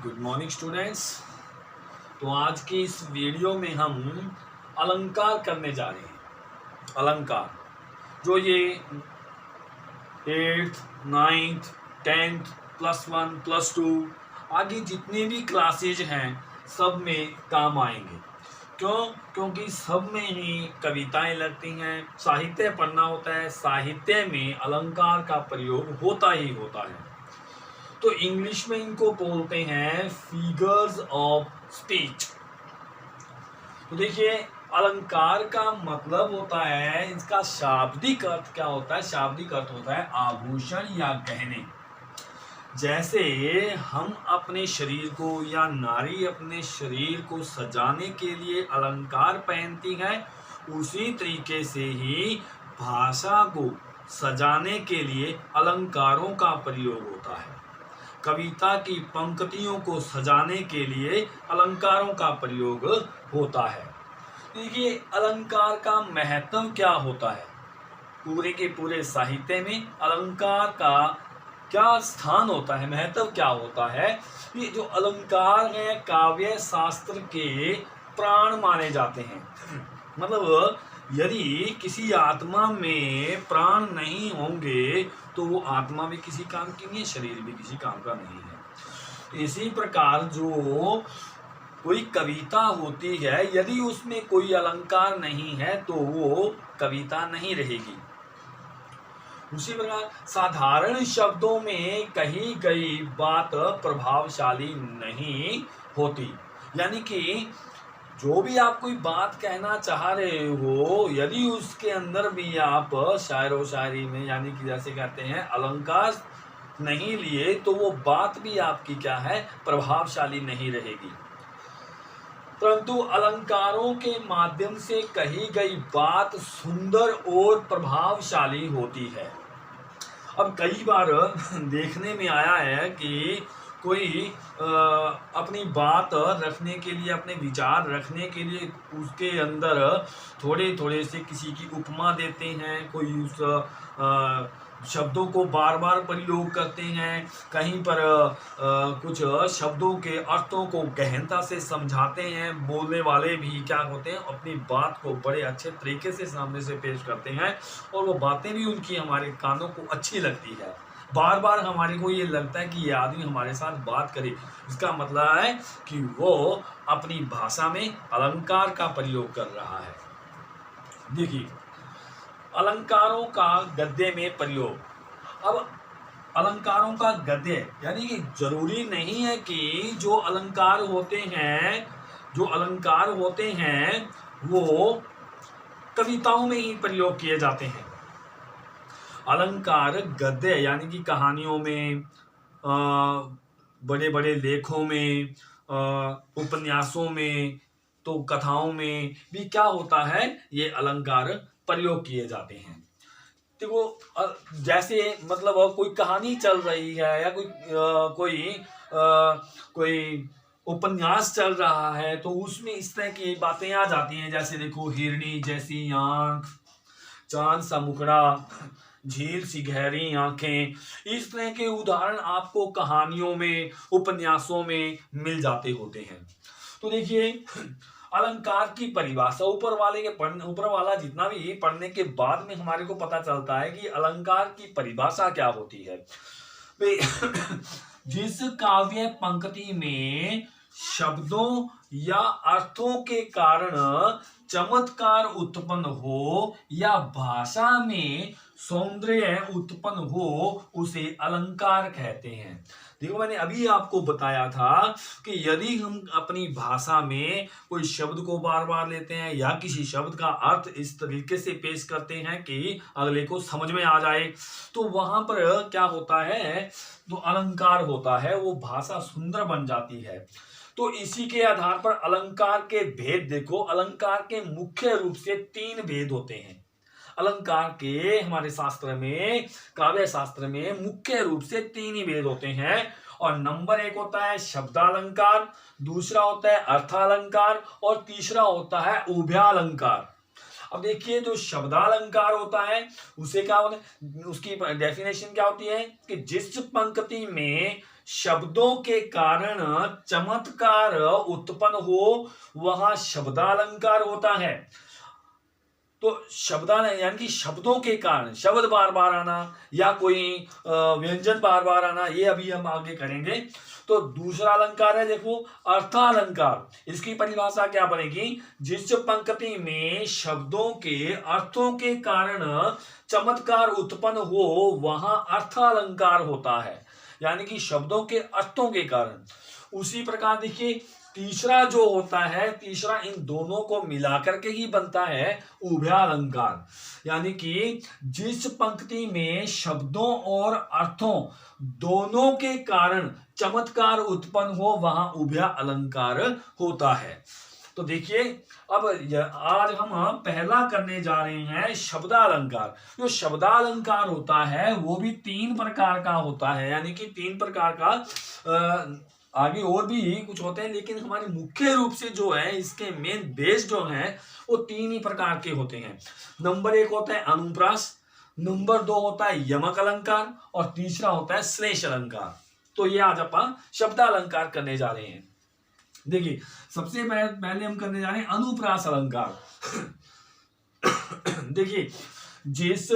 Good morning students. तो आज की इस वीडियो में हम अलंकार करने जा रहे हैं। अलंकार जो ये 8th 9th 10th +1 +2 आगे जितने भी क्लासेज हैं सब में काम आएंगे। क्योंकि सब में ही कविताएं लगती हैं, साहित्य पढ़ना होता है, साहित्य में अलंकार का प्रयोग होता ही होता है। तो इंग्लिश में इनको बोलते हैं फिगर्स ऑफ स्पीच। तो देखिए अलंकार का मतलब होता है, इसका शाब्दिक अर्थ क्या होता है? शाब्दिक अर्थ होता है आभूषण या गहने। जैसे हम अपने शरीर को या नारी अपने शरीर को सजाने के लिए अलंकार पहनती है, उसी तरीके से ही भाषा को सजाने के लिए अलंकारों का प्रयोग होता है। कविता की पंक्तियों को सजाने के लिए अलंकारों का प्रयोग होता है। देखिए अलंकार का महत्व क्या होता है? पूरे के पूरे साहित्य में अलंकार का क्या स्थान होता है, महत्व क्या होता है? ये जो अलंकार है काव्य शास्त्र के प्राण माने जाते हैं। मतलब यदि किसी आत्मा में प्राण नहीं होंगे तो वो आत्मा भी किसी काम की नहीं है, शरीर भी किसी काम का नहीं है। इसी प्रकार जो कोई कविता होती है, यदि उसमें कोई अलंकार नहीं है तो वो कविता नहीं रहेगी। उसी प्रकार साधारण शब्दों में कही गई बात प्रभावशाली नहीं होती। यानी कि जो भी आप कोई बात कहना चाह रहे हो, यदि उसके अंदर भी आप शायरो शायरी में यानी कि जैसे कहते हैं अलंकार नहीं लिए तो वो बात भी आपकी क्या है, प्रभावशाली नहीं रहेगी। परंतु अलंकारों के माध्यम से कही गई बात सुंदर और प्रभावशाली होती है। अब कई बार देखने में आया है कि कोई अपनी बात रखने के लिए, अपने विचार रखने के लिए उसके अंदर थोड़े थोड़े से किसी की उपमा देते हैं, कोई उस शब्दों को बार बार प्रयोग करते हैं, कहीं पर कुछ शब्दों के अर्थों को गहनता से समझाते हैं। बोलने वाले भी क्या होते हैं, अपनी बात को बड़े अच्छे तरीके से सामने से पेश करते हैं और वो बातें भी उनकी हमारे कानों को अच्छी लगती है। बार बार हमारे को ये लगता है कि ये आदमी हमारे साथ बात करे, इसका मतलब है कि वो अपनी भाषा में अलंकार का प्रयोग कर रहा है। देखिए अलंकारों का गद्य में प्रयोग। अब अलंकारों का गद्य यानी कि जरूरी नहीं है कि जो अलंकार होते हैं वो कविताओं में ही प्रयोग किए जाते हैं। अलंकार गद्य यानी कि कहानियों में, बड़े बड़े लेखों में, उपन्यासों में, तो कथाओं में भी क्या होता है, ये अलंकार प्रयोग किए जाते हैं। तो वो जैसे मतलब कोई कहानी चल रही है या कोई उपन्यास चल रहा है तो उसमें इस तरह की बातें आ जाती हैं। जैसे देखो, हिरनी जैसी आंख, चांद सा मुखड़ा, झील सी गहरी आंखें, इस तरह के उदाहरण आपको कहानियों में, उपन्यासों में मिल जाते होते हैं। तो देखिए अलंकार की परिभाषा ऊपर वाला जितना भी पढ़ने के बाद में हमारे को पता चलता है कि अलंकार की परिभाषा क्या होती है। जिस काव्य पंक्ति में शब्दों या अर्थों के कारण चमत्कार उत्पन्न हो या भाषा में सौंदर्य उत्पन्न हो, उसे अलंकार कहते हैं। देखो मैंने अभी आपको बताया था कि यदि हम अपनी भाषा में कोई शब्द को बार बार लेते हैं या किसी शब्द का अर्थ इस तरीके से पेश करते हैं कि अगले को समझ में आ जाए, तो वहां पर क्या होता है, जो अलंकार होता है वो भाषा सुंदर बन जाती है। तो इसी के आधार पर अलंकार के भेद देखो। अलंकार के मुख्य रूप से 3 भेद होते हैं। अलंकार के हमारे शास्त्र में, काव्य शास्त्र में मुख्य रूप से 3 ही भेद होते हैं। और नंबर 1 होता है शब्दालंकार, दूसरा होता है अर्थालंकार और तीसरा होता है उभयालंकार। अब देखिए जो शब्दालंकार होता है उसे क्या होता है, उसकी डेफिनेशन क्या होती है कि जिस पंक्ति में शब्दों के कारण चमत्कार उत्पन्न हो वह शब्दालंकार होता है। तो शब्दाल यानी कि शब्दों के कारण शब्द बार बार आना या कोई व्यंजन बार बार आना, ये अभी हम आगे करेंगे। तो दूसरा अलंकार है देखो अर्थालंकार। इसकी परिभाषा क्या बनेगी, जिस पंक्ति में शब्दों के अर्थों के कारण चमत्कार उत्पन्न हो वहां अर्थालंकार होता है, यानी कि शब्दों के अर्थों के कारण। उसी प्रकार देखिए तीसरा जो होता है, तीसरा इन दोनों को मिलाकर के ही बनता है उभयालंकार, यानी कि जिस पंक्ति में शब्दों और अर्थों दोनों के कारण चमत्कार उत्पन्न हो वहां उभया अलंकार होता है। तो देखिए अब आज हम पहला करने जा रहे हैं शब्दालंकार। जो शब्दालंकार होता है वो भी 3 प्रकार का होता है, यानी कि 3 प्रकार का, आगे और भी कुछ होते हैं लेकिन हमारे मुख्य रूप से जो है इसके मेन बेस जो है वो 3 ही प्रकार के होते हैं। नंबर 1 होता है अनुप्रास, नंबर 2 होता है यमक अलंकार और तीसरा होता है श्लेष अलंकार। तो ये आज अपन शब्दालंकार करने जा रहे हैं। देखिए सबसे पहले हम करने जा रहे हैं अनुप्रास अलंकार। देखिए जिस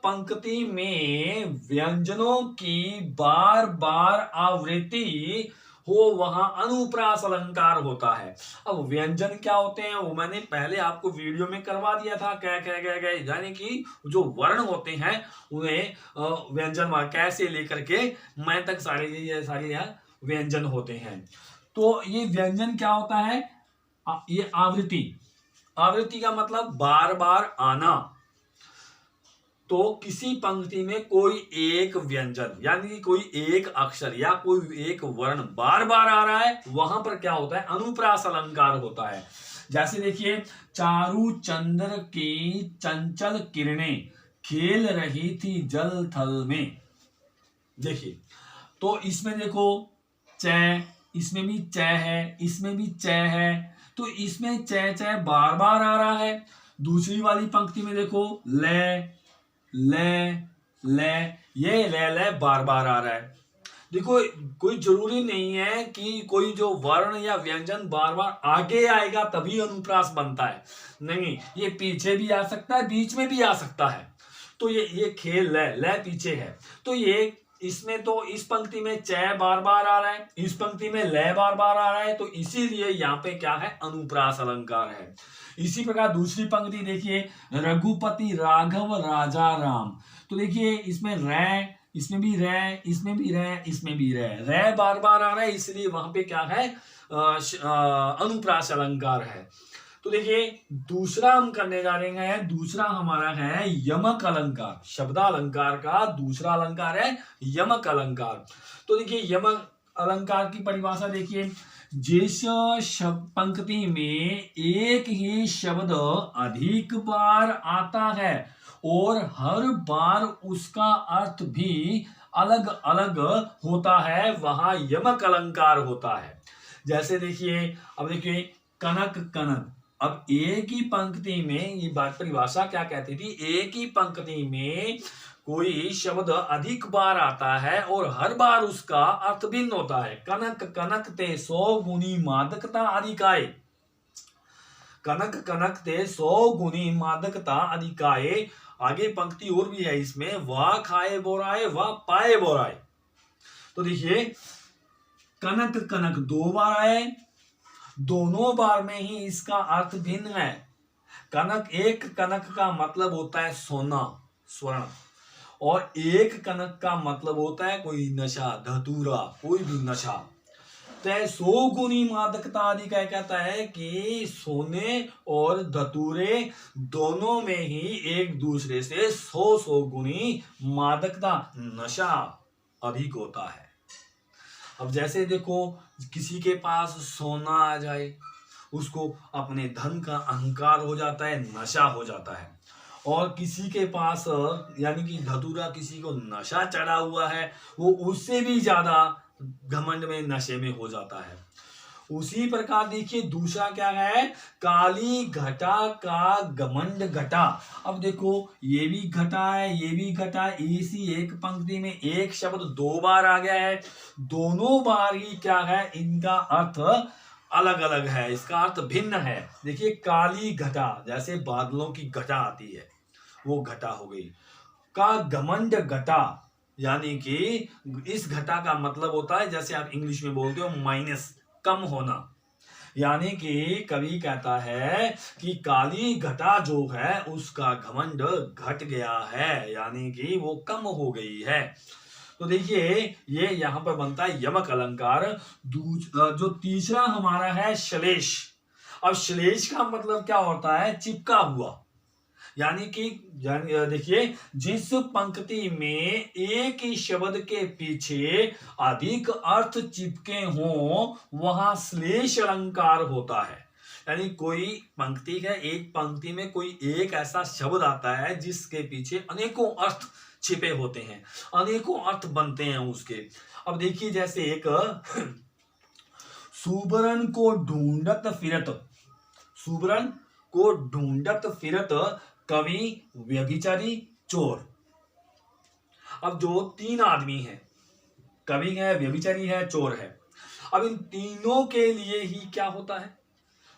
पंक्ति में व्यंजनों की बार बार आवृत्ति हो वहां अनुप्रास अलंकार होता है। अब व्यंजन क्या होते हैं वो मैंने पहले आपको वीडियो में करवा दिया था, क्या क्या क्या क्या, यानी कि जो वर्ण होते हैं उन्हें व्यंजन कैसे लेकर के मैं तक सारे व्यंजन होते हैं। तो ये व्यंजन क्या होता है, ये आवृत्ति, आवृत्ति का मतलब बार बार आना। तो किसी पंक्ति में कोई एक व्यंजन यानी कि कोई एक अक्षर या कोई एक वर्ण बार बार आ रहा है वहां पर क्या होता है अनुप्रास अलंकार होता है। जैसे देखिए चारु चंद्र की चंचल किरणें खेल रही थी जल थल में। देखिए तो इसमें देखो च, इसमें भी च है, इसमें भी च है, तो इसमें च बार बार आ रहा है। दूसरी वाली पंक्ति में देखो ले ले ले, ये ले बार बार आ रहा है। देखो कोई जरूरी नहीं है कि कोई जो वर्ण या व्यंजन बार बार आगे आएगा तभी अनुप्रास बनता है, नहीं, ये पीछे भी आ सकता है, बीच में भी आ सकता है। तो ये खेल ले पीछे है, तो ये इसमें तो इस पंक्ति में च बार बार आ रहा है, इस पंक्ति में ले बार बार आ रहा है, तो इसीलिए यहाँ पे क्या है अनुप्रास अलंकार है। इसी प्रकार दूसरी पंक्ति देखिए रघुपति राघव राजा राम। तो देखिए इसमें रे, इसमें भी रे, इसमें भी रे, इसमें भी रे बार बार आ रहा है, इसलिए वहां पे क्या है अनुप्रास अलंकार है। तो देखिए दूसरा हम करने जा रहे हैं, दूसरा हमारा है यमक अलंकार। शब्दालंकार का दूसरा अलंकार है यमक अलंकार। तो देखिए यमक अलंकार की परिभाषा देखिए, जिस पंक्ति में एक ही शब्द अधिक बार आता है और हर बार उसका अर्थ भी अलग अलग होता है वहां यमक अलंकार होता है। जैसे देखिए अब देखिए कनक कनक, अब एक ही पंक्ति में ये बात परिभाषा क्या कहती थी, एक ही पंक्ति में कोई शब्द अधिक बार आता है और हर बार उसका अर्थ भिन्न होता है। कनक कनक ते 100 गुनी मादकता अधिकाय, कनक कनक ते 100 गुनी मादकता अधिकाय। आगे पंक्ति और भी है इसमें, वाह खाए बोराए वाह पाए बोराए। तो देखिए कनक कनक 2 बार आए, दोनों बार में ही इसका अर्थ भिन्न है। कनक, एक कनक का मतलब होता है सोना स्वर्ण, और एक कनक का मतलब होता है कोई नशा धतूरा, कोई भी नशा। तो 100 गुनी मादकता आदि का कहता है कि सोने और धतूरे दोनों में ही एक दूसरे से 100 गुनी मादकता नशा अधिक होता है। अब जैसे देखो किसी के पास सोना आ जाए, उसको अपने धन का अहंकार हो जाता है, नशा हो जाता है। और किसी के पास यानी कि धतूरा किसी को नशा चढ़ा हुआ है, वो उससे भी ज्यादा घमंड में नशे में हो जाता है। उसी प्रकार देखिए दूसरा क्या है, काली घटा का घमंड घटा। अब देखो ये भी घटा है, ये भी घटा है, इसी एक पंक्ति में एक शब्द दो बार आ गया है, दोनों बार ही क्या है, इनका अर्थ अलग अलग है, इसका अर्थ भिन्न है। देखिए काली घटा, जैसे बादलों की घटा आती है, वो घटा हो गई। का घमंड घटा, यानी कि इस घटा का मतलब होता है, जैसे आप इंग्लिश में बोलते हो माइनस, कम होना। यानी कि कवि कहता है कि काली घटा जो है उसका घमंड घट गया है, यानी कि वो कम हो गई है। तो देखिए ये यहां पर बनता है यमक अलंकार। जो तीसरा हमारा है श्लेष। अब श्लेष का मतलब क्या होता है, चिपका हुआ। यानी कि देखिए जिस पंक्ति में एक ही शब्द के पीछे अधिक अर्थ चिपके हों वहां श्लेष अलंकार होता है। यानी कोई पंक्ति है, एक पंक्ति में कोई एक ऐसा शब्द आता है जिसके पीछे अनेकों अर्थ छिपे होते हैं, अनेकों अर्थ बनते हैं उसके। अब देखिए जैसे एक सुबरन को ढूंढत फिरत, सुबरन को ढूंढत फिरत कवि व्यभिचारी चोर। अब जो तीन आदमी हैं, कवि है, व्यभिचारी है, चोर है, अब इन तीनों के लिए ही क्या होता है,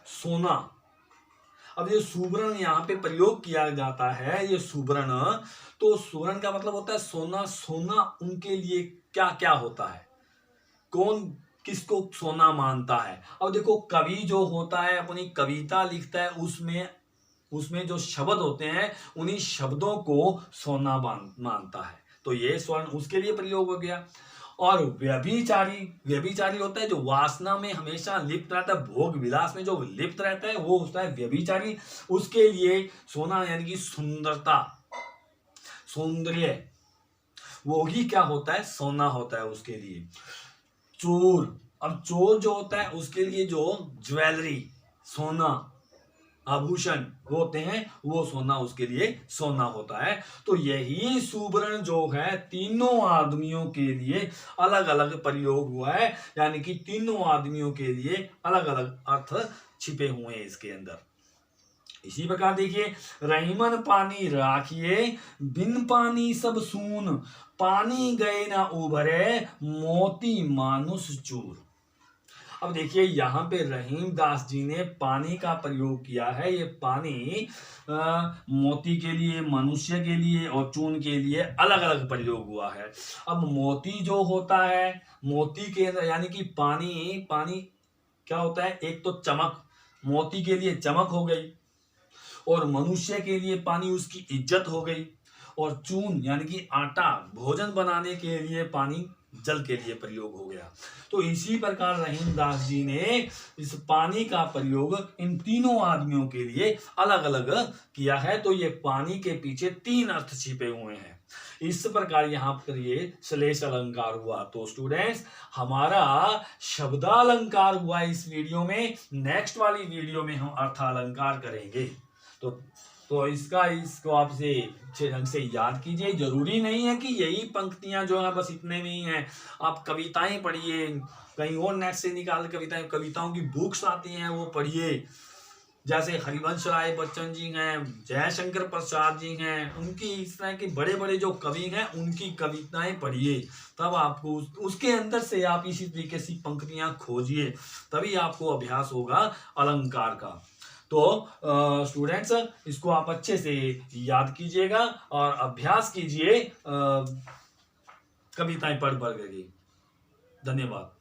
सोना। अब ये सुबरन यहाँ पे प्रयोग किया जाता है, ये सुबरन, तो सुबरन का मतलब होता है सोना। सोना उनके लिए क्या क्या होता है, कौन किसको सोना मानता है। अब देखो कवि जो होता है अपनी कविता लिखता है, उसमें जो शब्द होते हैं उन्हीं शब्दों को सोना मानता है, तो ये स्वर्ण उसके लिए प्रयोग हो गया। और व्यभिचारी, व्यभिचारी होता है जो वासना में हमेशा लिप्त रहता है, भोग विलास में जो लिप्त रहता है वो होता है व्यभिचारी। उसके लिए सोना यानी कि सुंदरता, सौंदर्य, वो ही क्या होता है, सोना होता है उसके लिए। चोर, अब चोर जो होता है उसके लिए जो ज्वेलरी, सोना, आभूषण होते हैं वो सोना उसके लिए सोना होता है। तो यही सुबरण जो है तीनों आदमियों के लिए अलग अलग प्रयोग हुआ है, यानी कि तीनों आदमियों के लिए अलग अलग अर्थ छिपे हुए हैं इसके अंदर। इसी प्रकार देखिए, रहीमन पानी राखिए बिन पानी सब सून, पानी गए ना उभरे मोती मानुष चूर। अब देखिए यहाँ पे रहीम दास जी ने पानी का प्रयोग किया है। ये पानी मोती के लिए, मनुष्य के लिए और चून के लिए अलग अलग प्रयोग हुआ है। अब मोती जो होता है, मोती के अंदर यानी कि पानी, पानी क्या होता है, एक तो चमक, मोती के लिए चमक हो गई, और मनुष्य के लिए पानी उसकी इज्जत हो गई, और चून यानी कि आटा, भोजन बनाने के लिए पानी जल के लिए प्रयोग हो गया। तो इसी प्रकार रहीम दास जी ने इस पानी का प्रयोग इन तीनों आदमियों के लिए अलग अलग किया है। तो ये पानी के पीछे तीन अर्थ छिपे हुए हैं। इस प्रकार यहाँ पर ये श्लेष अलंकार हुआ। तो स्टूडेंट्स हमारा शब्दालंकार हुआ इस वीडियो में। नेक्स्ट वाली वीडियो में हम अर्थालंकार करेंगे। तो इसको आप से अच्छे ढंग से याद कीजिए। जरूरी नहीं है कि यही पंक्तियां जो है बस इतने में ही हैं। आप कविताएं पढ़िए, कहीं और नेट से निकाल कविताओं की बुक्स आती हैं वो पढ़िए। जैसे हरिवंश राय बच्चन जी हैं, जयशंकर प्रसाद जी हैं, उनकी इस तरह के बड़े बड़े जो कवि हैं उनकी कविताएं पढ़िए। तब आपको उसके अंदर से आप इसी तरीके से पंक्तियां खोजिए, तभी आपको अभ्यास होगा अलंकार का। तो स्टूडेंट्स इसको आप अच्छे से याद कीजिएगा और अभ्यास कीजिए कविताएं पढ़ करके। धन्यवाद।